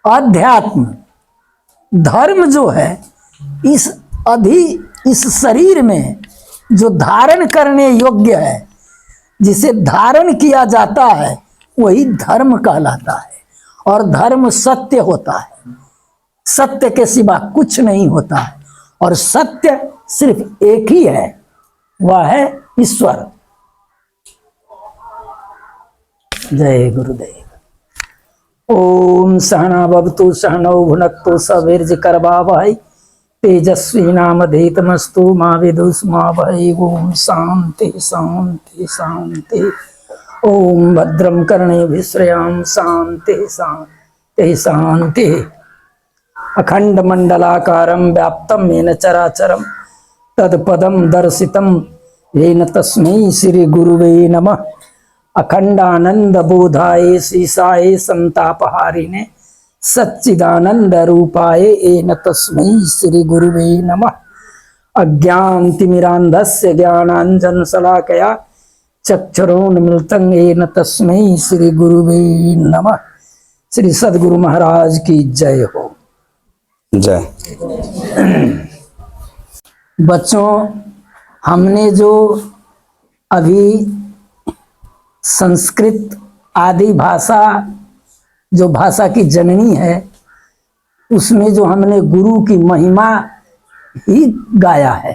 अध्यात्म धर्म जो है इस शरीर में जो धारण करने योग्य है, जिसे धारण किया जाता है, वही धर्म कहलाता है। और धर्म सत्य होता है, सत्य के सिवा कुछ नहीं होता है। और सत्य सिर्फ एक ही है, वह है ईश्वर। जय गुरुदेव। ओम सहना भवतु सहनौ भुनक्तु सवीर्यकरवावहै तेजस्विनामधीतमस्तु मा विदुषमावहै। ओम शांति शांति शांति। ओम भद्रं कर्णेभिः श्रेयाम शांति शांति शांति। अखंड मंडलाकारं व्याप्तं येन चराचरं तत्पदं दर्शितं येन तस्मै श्री गुरुवे नमः। अखंडानंद बोधाय शीशाय संतापहारिणे सच्चिदानंद रूपाय एन तस्मै श्री गुरुवे नमः। अज्ञानतिमिरान्धस्य ज्ञानांजन शलाकया चक्षुरोन्मीलितं येन तस्मै श्री गुरुवे नमः। श्री सद्गुरु महाराज की जय हो। जय। बच्चों, हमने जो अभी संस्कृत आदि भाषा, जो भाषा की जननी है, उसमें जो हमने गुरु की महिमा ही गाया है।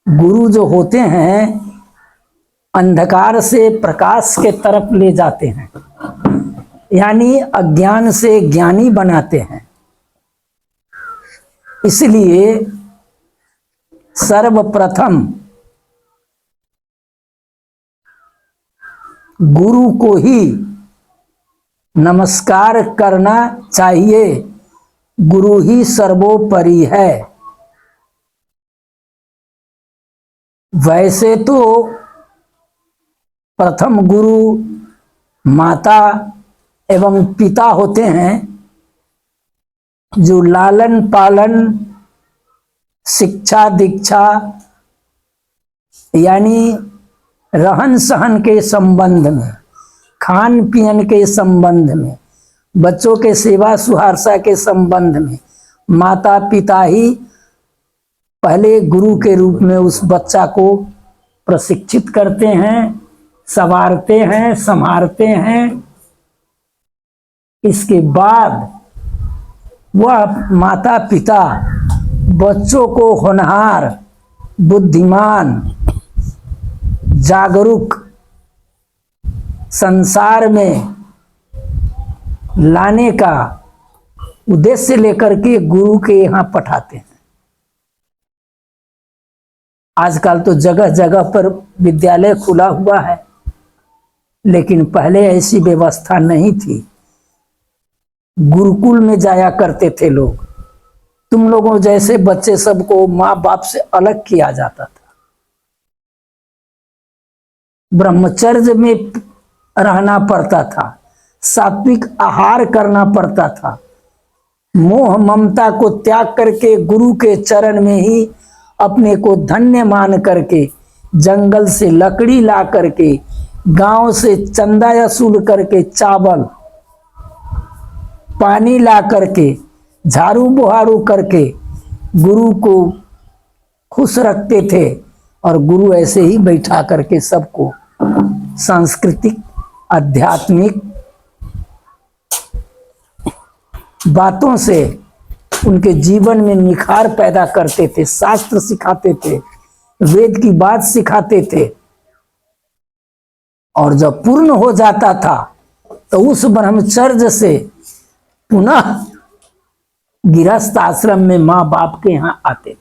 गुरु जो होते हैं अंधकार से प्रकाश के तरफ ले जाते हैं, यानी अज्ञान से ज्ञानी बनाते हैं। इसलिए सर्वप्रथम गुरु को ही नमस्कार करना चाहिए। गुरु ही सर्वोपरि है। वैसे तो प्रथम गुरु माता एवं पिता होते हैं, जो लालन पालन शिक्षा दीक्षा यानी रहन सहन के संबंध में, खान पीन के संबंध में, बच्चों के सेवा सुहारसा के संबंध में माता पिता ही पहले गुरु के रूप में उस बच्चा को प्रशिक्षित करते हैं, संवारते हैं, संभारते हैं। इसके बाद वह माता पिता बच्चों को होनहार, बुद्धिमान, जागरूक संसार में लाने का उद्देश्य लेकर के गुरु के यहाँ पठाते हैं। आजकल तो जगह जगह पर विद्यालय खुला हुआ है, लेकिन पहले ऐसी व्यवस्था नहीं थी। गुरुकुल में जाया करते थे लोग। तुम लोगों जैसे बच्चे सबको माँ बाप से अलग किया जाता था। ब्रह्मचर्य में रहना पड़ता था, सात्विक आहार करना पड़ता था। मोह ममता को त्याग करके गुरु के चरण में ही अपने को धन्य मान करके, जंगल से लकड़ी ला करके, गांव से चंदा वसूल करके, चावल पानी ला करके, झाड़ू बुहारू करके गुरु को खुश रखते थे। और गुरु ऐसे ही बैठा करके सबको सांस्कृतिक आध्यात्मिक बातों से उनके जीवन में निखार पैदा करते थे, शास्त्र सिखाते थे, वेद की बात सिखाते थे। और जब पूर्ण हो जाता था तो उस ब्रह्मचर्य से पुनः गृहस्थ आश्रम में माँ बाप के यहाँ आते थे।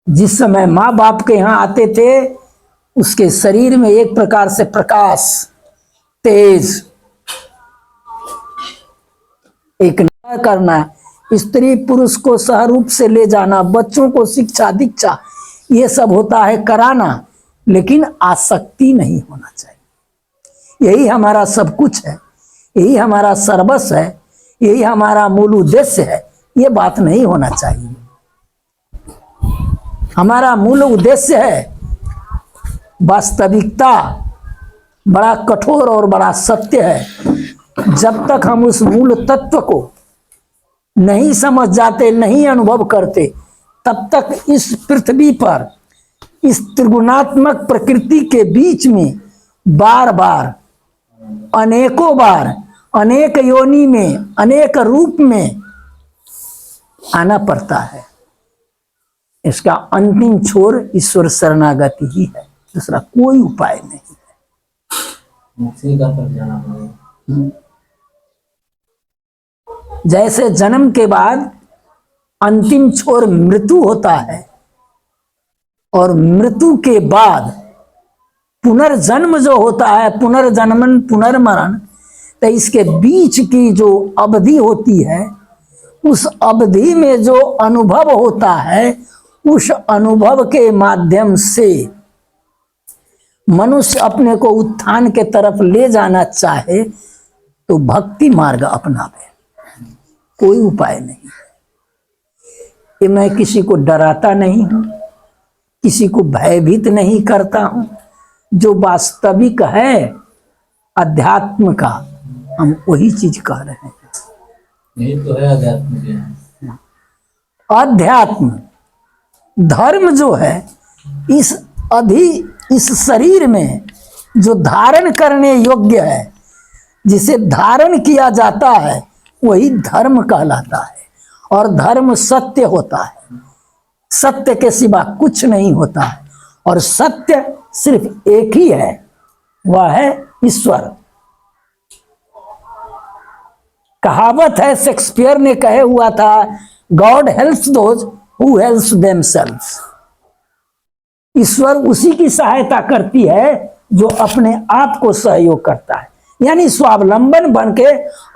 जिस समय माँ बाप के यहाँ आते थे, उसके शरीर में एक प्रकार से प्रकाश, तेज, एक नया करना, स्त्री पुरुष को सहरूप से ले जाना, बच्चों को शिक्षा दीक्षा, ये सब होता है कराना, लेकिन आसक्ति नहीं होना चाहिए। यही हमारा सब कुछ है, यही हमारा सर्वस्व है, यही हमारा मूल उद्देश्य है। ये बात नहीं होना चाहिए। हमारा मूल उद्देश्य है वास्तविकता। बड़ा कठोर और बड़ा सत्य है जब तक हम उस मूल तत्व को नहीं समझ जाते, नहीं अनुभव करते, तब तक इस पृथ्वी पर इस त्रिगुणात्मक प्रकृति के बीच में बार बार, अनेकों बार, अनेक योनि में, अनेक रूप में आना पड़ता है। इसका अंतिम छोर ईश्वर शरणागति ही है, दूसरा कोई उपाय नहीं है। मुक्ति का तब जाना पड़ेगा। जैसे जन्म के बाद अंतिम छोर मृत्यु होता है और मृत्यु के बाद पुनर्जन्म जो होता है, पुनर्जन्मन पुनर्मरण, तो इसके बीच की जो अवधि होती है, उस अवधि में जो अनुभव होता है, उस अनुभव के माध्यम से मनुष्य अपने को उत्थान के तरफ ले जाना चाहे तो भक्ति मार्ग अपनावे, कोई उपाय नहीं। कि मैं किसी को डराता नहीं हूं, किसी को भयभीत नहीं करता हूं। जो वास्तविक है अध्यात्म का, हम वही चीज कह रहे हैं। यही तो है अध्यात्म के। अध्यात्म धर्म जो है, इस शरीर में जो धारण करने योग्य है, जिसे धारण किया जाता है, वही धर्म कहलाता है। और धर्म सत्य होता है, सत्य के सिवा कुछ नहीं होता है। और सत्य सिर्फ एक ही है, वह है ईश्वर। कहावत है, शेक्सपियर ने कहे हुआ था, God helps those who helps themselves. ईश्वर उसी की सहायता करती है जो अपने आप को सहयोग करता है, यानी स्वावलंबन बन के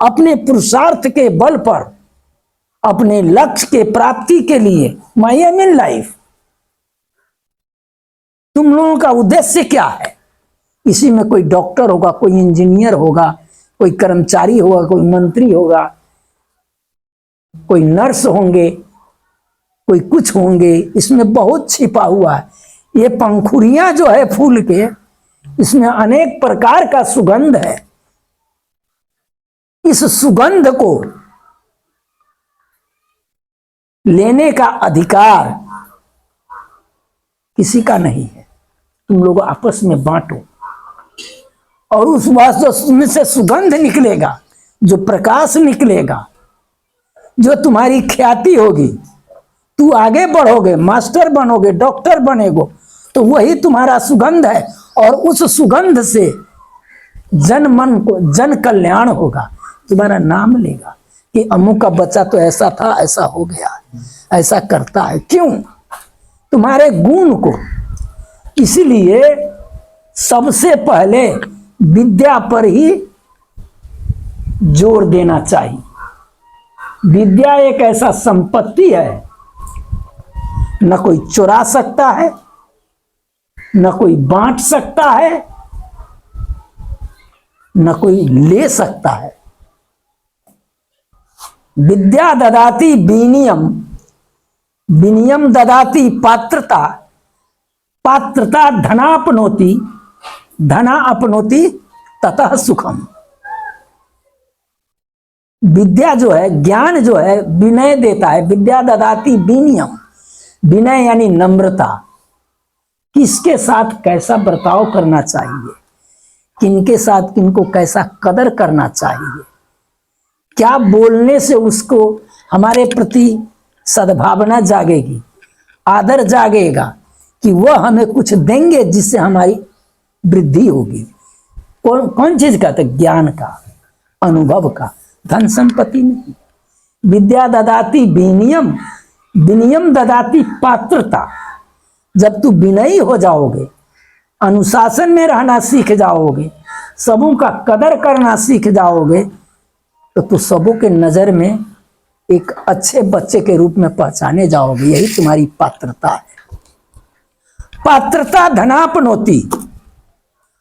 अपने पुरुषार्थ के बल पर अपने लक्ष्य के प्राप्ति के लिए। माय एम इन लाइफ, तुम लोगों का उद्देश्य क्या है? इसी में कोई डॉक्टर होगा, कोई इंजीनियर होगा, कोई कर्मचारी होगा, कोई मंत्री होगा, कोई नर्स होंगे, कोई कुछ होंगे। इसमें बहुत छिपा हुआ है। ये पंखुड़ियां जो है फूल के, इसमें अनेक प्रकार का सुगंध है। इस सुगंध को लेने का अधिकार किसी का नहीं है। तुम लोग आपस में बांटो, और उस वास्तव में से सुगंध निकलेगा, जो प्रकाश निकलेगा, जो तुम्हारी ख्याति होगी, तू आगे बढ़ोगे, मास्टर बनोगे, डॉक्टर बनेगो, तो वही तुम्हारा सुगंध है। और उस सुगंध से जन मन को जन कल्याण होगा। तुम्हारा नाम लेगा कि अमुक का बच्चा तो ऐसा था, ऐसा हो गया, ऐसा करता है। क्यों? तुम्हारे गुण को। इसलिए सबसे पहले विद्या पर ही जोर देना चाहिए। विद्या एक ऐसा संपत्ति है, न कोई चुरा सकता है, न कोई बांट सकता है, न कोई ले सकता है। विद्या ददाति विनियम, विनियम ददाति पात्रता, पात्रता धनापनोति, धना अपनोति ततः सुखम। विद्या जो है, ज्ञान जो है, विनय देता है। विद्या ददाति विनियम, विनय यानी नम्रता। किसके साथ कैसा बर्ताव करना चाहिए, किनके साथ किनको कैसा कदर करना चाहिए, क्या बोलने से उसको हमारे प्रति सद्भावना जागेगी, आदर जागेगा, कि वह हमें कुछ देंगे जिससे हमारी वृद्धि होगी। कौन चीज का? तो ज्ञान का, अनुभव का, धन संपत्ति नहीं। विद्या ददाति विनियम, विनियम ददाति पात्रता। जब तू विनयी हो जाओगे, अनुशासन में रहना सीख जाओगे, सबों का कदर करना सीख जाओगे, तो तू सबों के नजर में एक अच्छे बच्चे के रूप में पहचाने जाओगे। यही तुम्हारी पात्रता है। पात्रता धनापनोति।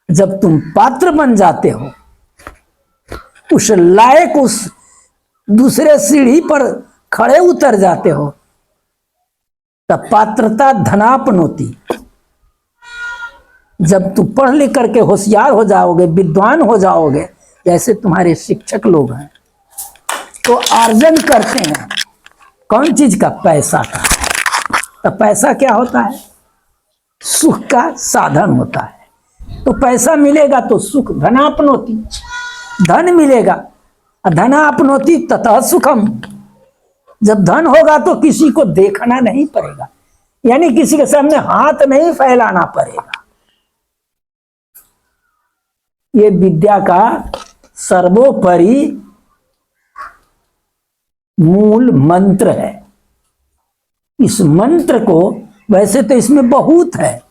जब तुम पात्र बन जाते हो, उस लायक, उस दूसरे सीढ़ी पर खड़े उतर जाते हो, तब पात्रता धनापनोति। जब तू पढ़ लिख करके होशियार हो जाओगे, विद्वान हो जाओगे, जैसे तुम्हारे शिक्षक लोग हैं तो अर्जन करते हैं कौन चीज का? पैसा का। तो पैसा क्या होता है? सुख का साधन होता है। तो पैसा मिलेगा तो सुख धनापनोति, धन मिलेगा धनापनोति ततः सुखम। जब धन होगा तो किसी को देखना नहीं पड़ेगा, यानी किसी के सामने हाथ नहीं फैलाना पड़ेगा। ये विद्या का सर्वोपरि मूल मंत्र है। इस मंत्र को वैसे तो इसमें बहुत है,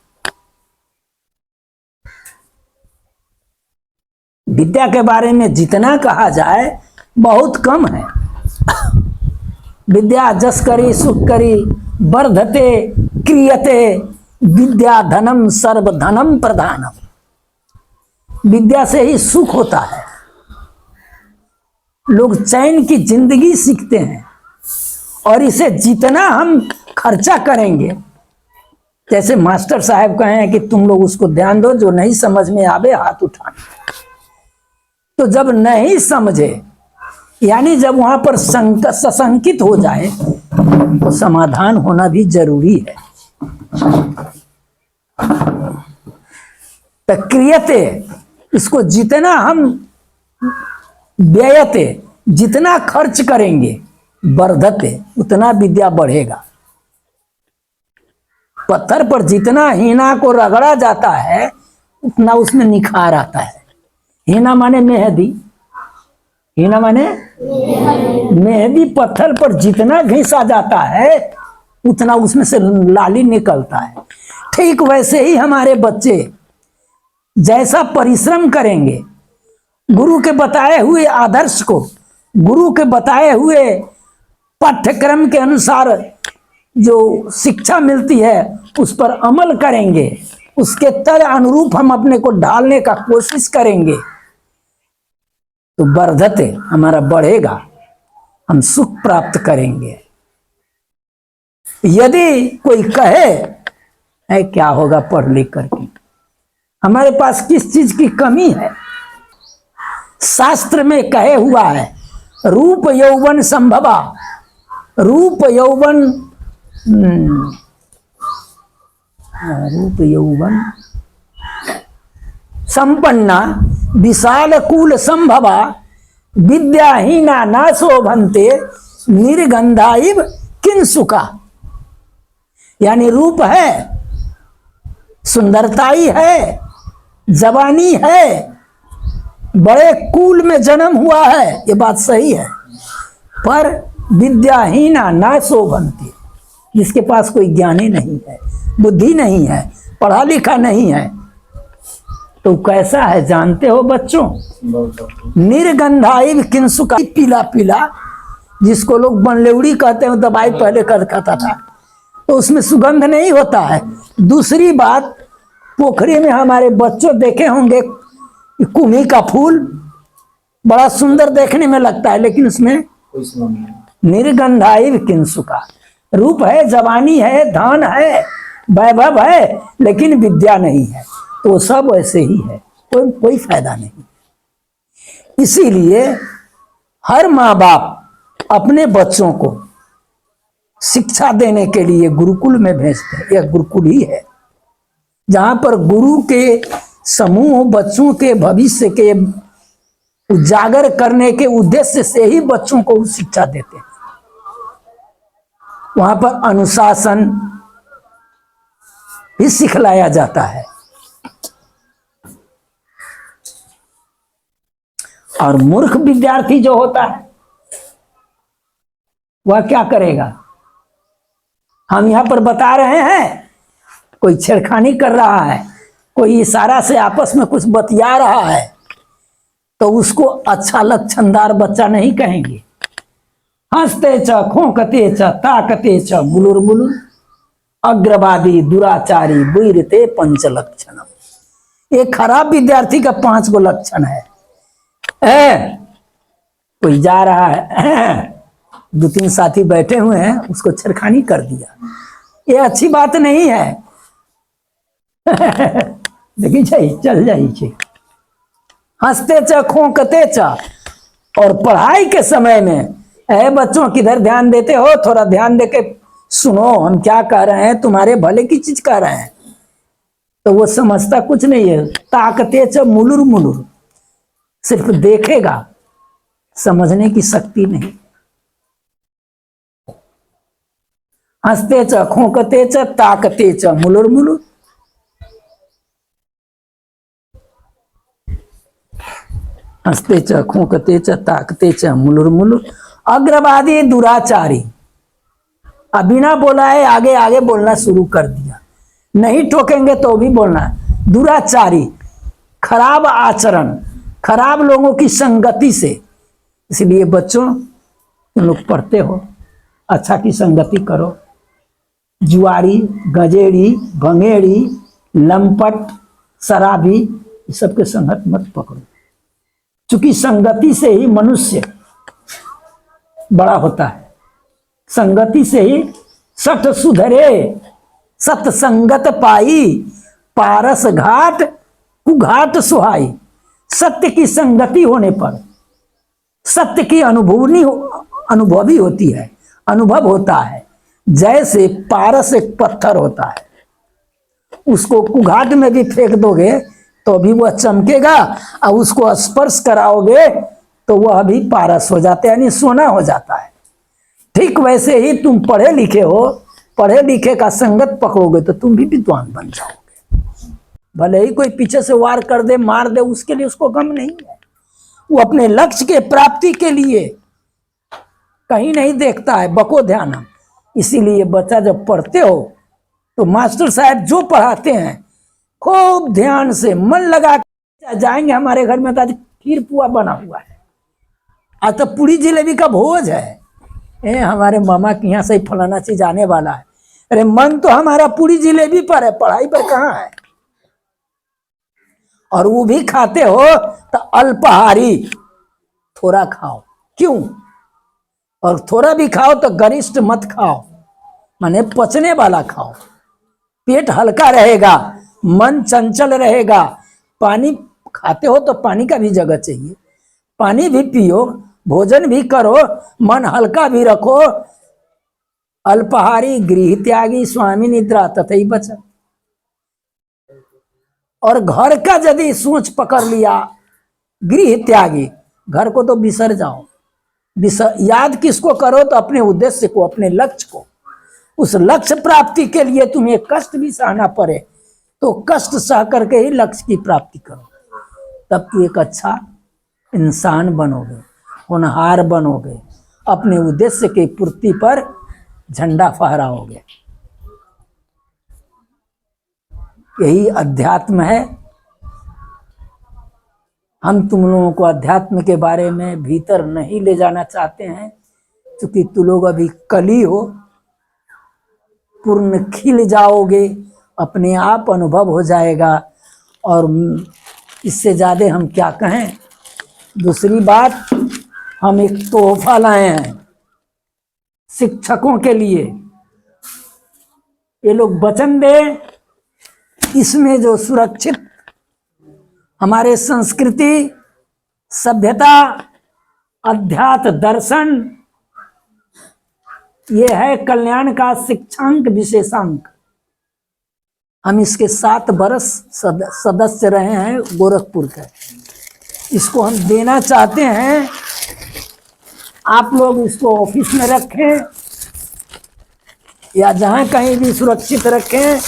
विद्या के बारे में जितना कहा जाए बहुत कम है। विद्या जस करी सुख करी वर्धते क्रियते विद्या धनम सर्व धनम प्रधानम। विद्या से ही सुख होता है, लोग चैन की जिंदगी सीखते हैं। और इसे जितना हम खर्चा करेंगे, जैसे मास्टर साहब कहें कि तुम लोग उसको ध्यान दो, जो नहीं समझ में आवे हाथ उठाना। तो जब नहीं समझे, यानी जब वहां पर सशंकित हो जाए, तो समाधान होना भी जरूरी है। तो क्रियते, इसको जितना हम व्ययते, जितना खर्च करेंगे, वर्धते, उतना विद्या बढ़ेगा। पत्थर पर जितना हीना को रगड़ा जाता है उतना उसमें निखार आता है। हीना माने मेहंदी, हीना माने मेहंदी। पत्थर पर जितना घिसा जाता है उतना उसमें से लाली निकलता है। ठीक वैसे ही हमारे बच्चे जैसा परिश्रम करेंगे, गुरु के बताए हुए आदर्श को, गुरु के बताए हुए पाठ्यक्रम के अनुसार जो शिक्षा मिलती है उस पर अमल करेंगे, उसके तर अनुरूप हम अपने को ढालने का कोशिश करेंगे, तो वर्धते, हमारा बढ़ेगा, हम सुख प्राप्त करेंगे। यदि कोई कहे है क्या होगा पढ़ लिख करके, हमारे पास किस चीज की कमी है? शास्त्र में कहे हुआ है रूप यौवन संभवा, रूप यौवन रूप यौवन संपन्ना विशाल कूल संभवा विद्याहीना न शोभन्ते निर्गंधाइव किंसुका। यानी रूप है, सुंदरताई है, जवानी है, बड़े कुल में जन्म हुआ है, ये बात सही है, पर विद्याहीना न शोभन्ते, जिसके पास कोई ज्ञान ही नहीं है, बुद्धि नहीं है, पढ़ा लिखा नहीं है, तो कैसा है जानते हो बच्चों? निर्गंधाइव किंसुका, पीला पीला, जिसको लोग बनलेउड़ी कहते हैं, दवाई पहले कहता था, तो उसमें सुगंध नहीं होता है। दूसरी बात, पोखरी में हमारे बच्चों देखे होंगे कुम्ही का फूल, बड़ा सुंदर देखने में लगता है, लेकिन उसमें निर्गंधाइव किंसुका, रूप है, जवानी है, धन है, वैभव है, लेकिन विद्या नहीं है, तो सब वैसे ही है, कोई फायदा नहीं। इसीलिए हर माँ बाप अपने बच्चों को शिक्षा देने के लिए गुरुकुल में भेजते हैं। यह गुरुकुल ही है जहां पर गुरु के समूह बच्चों के भविष्य के उजागर करने के उद्देश्य से ही बच्चों को शिक्षा देते हैं। वहां पर अनुशासन भी सिखलाया जाता है। और मूर्ख विद्यार्थी जो होता है वह क्या करेगा? हम यहां पर बता रहे हैं, कोई छेड़खानी कर रहा है, कोई इशारा से आपस में कुछ बतिया रहा है, तो उसको अच्छा लक्षणदार बच्चा नहीं कहेंगे। हंसते च खोंकते च ताकते च बुलुर बुलुर अग्रवादी दुराचारी बुइरते पंच लक्षणम। एक खराब विद्यार्थी का 5 गो लक्षण है। कोई जा रहा है, 2-3 साथी बैठे हुए हैं, उसको छेड़खानी कर दिया, ये अच्छी बात नहीं है। देखिए चाहिए चल जाइए, हंसते च खोंकते च। और पढ़ाई के समय में अरे बच्चों किधर ध्यान देते हो, थोड़ा ध्यान देके सुनो हम क्या कह रहे हैं, तुम्हारे भले की चीज कह रहे हैं। तो वो समझता कुछ नहीं है। ताकते च मुलुर मुलुर, सिर्फ देखेगा, समझने की शक्ति नहीं। हंसते च खोंकते च ताकते च मुलुर मुलुर। हंसते च खोंकते च ताकते च मुलुर मुलुर। अग्रवादी दुराचारी, अब बिना बोला है आगे आगे बोलना शुरू कर दिया, नहीं ठोकेंगे तो भी बोलना है। दुराचारी, खराब आचरण, खराब लोगों की संगति से। इसलिए बच्चों तुम लोग पढ़ते हो, अच्छा की संगति करो। जुआरी, गजेड़ी, भंगेड़ी, लंपट, शराबी, ये सबके संगत मत पकड़ो। चूंकि संगति से ही मनुष्य बड़ा होता है, संगति से ही सठ सुधरे। सत्संगत पाई पारस घाट कुघाट सुहाई। सत्य की संगति होने पर सत्य की अनुभवी होती है, अनुभव होता है। जैसे पारस एक पत्थर होता है, उसको कुघाट में भी फेंक दोगे तो भी वह चमकेगा, और उसको स्पर्श कराओगे तो वह भी पारस हो जाता है, यानी सोना हो जाता है। ठीक वैसे ही तुम पढ़े लिखे हो, पढ़े लिखे का संगत पकड़ोगे तो तुम भी विद्वान बन जाओगे। भले ही कोई पीछे से वार कर दे, मार दे, उसके लिए उसको गम नहीं है। वो अपने लक्ष्य के प्राप्ति के लिए कहीं नहीं देखता है, बको ध्यान। इसीलिए बच्चा जब पढ़ते हो तो मास्टर साहब जो पढ़ाते हैं खूब ध्यान से मन लगा के जाएंगे। हमारे घर में तो आज खीर पुआ बना हुआ है, आज तो पूरी जिलेबी का भोज है। हमारे मामा के यहाँ से फलाना चीज आने वाला है। अरे मन तो हमारा पूरी जिलेबी पर है, पढ़ाई पर कहाँ है। और वो भी खाते हो तो अल्पाहारी, थोड़ा खाओ। क्यों? और थोड़ा भी खाओ तो गरिष्ठ मत खाओ, माने पचने वाला खाओ। पेट हल्का रहेगा, मन चंचल रहेगा। पानी खाते हो तो पानी का भी जगह चाहिए, पानी भी पियो, भोजन भी करो, मन हल्का भी रखो। अल्पाहारी गृह त्यागी स्वामी निद्रा तथई बचन। और घर का यदि सोच पकड़ लिया, गृह त्यागी, घर को तो बिसर जाओ। याद किसको करो? तो अपने उद्देश्य को, अपने लक्ष्य को। उस लक्ष्य प्राप्ति के लिए तुम्हें कष्ट भी सहना पड़े तो कष्ट सह करके ही लक्ष्य की प्राप्ति करो, तब तू एक अच्छा इंसान बनोगे, होनहार बनोगे, अपने उद्देश्य की पूर्ति पर झंडा फहराओगे। यही अध्यात्म है। हम तुम लोगों को अध्यात्म के बारे में भीतर नहीं ले जाना चाहते हैं, क्योंकि तुम लोग अभी कली हो। पूर्ण खिल जाओगे, अपने आप अनुभव हो जाएगा। और इससे ज़्यादा हम क्या कहें। दूसरी बात, हम एक तोहफा लाए हैं शिक्षकों के लिए। ये लोग वचन दे, इसमें जो सुरक्षित हमारे संस्कृति, सभ्यता, अध्यात्म, दर्शन, ये है कल्याण का शिक्षांक विशेषांक। हम इसके 7 वर्ष सदस्य रहे हैं गोरखपुर के। इसको हम देना चाहते हैं, आप लोग इसको ऑफिस में रखें या जहां कहीं भी सुरक्षित रखें।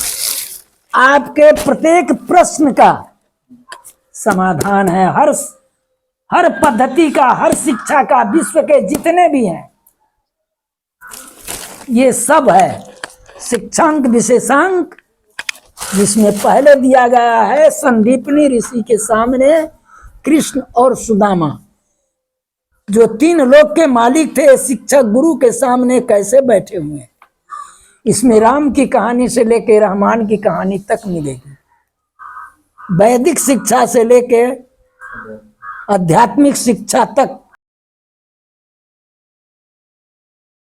आपके प्रत्येक प्रश्न का समाधान है, हर पद्धति का, हर शिक्षा का, विश्व के जितने भी हैं, ये सब है शिक्षांक विशेषांक, जिसमें पहले दिया गया है संदीपनी ऋषि के सामने कृष्ण और सुदामा, जो 3 लोक के मालिक थे, शिक्षक गुरु के सामने कैसे बैठे हुए। इसमें राम की कहानी से लेकर रहमान की कहानी तक मिलेगी। वैदिक शिक्षा से लेकर आध्यात्मिक शिक्षा तक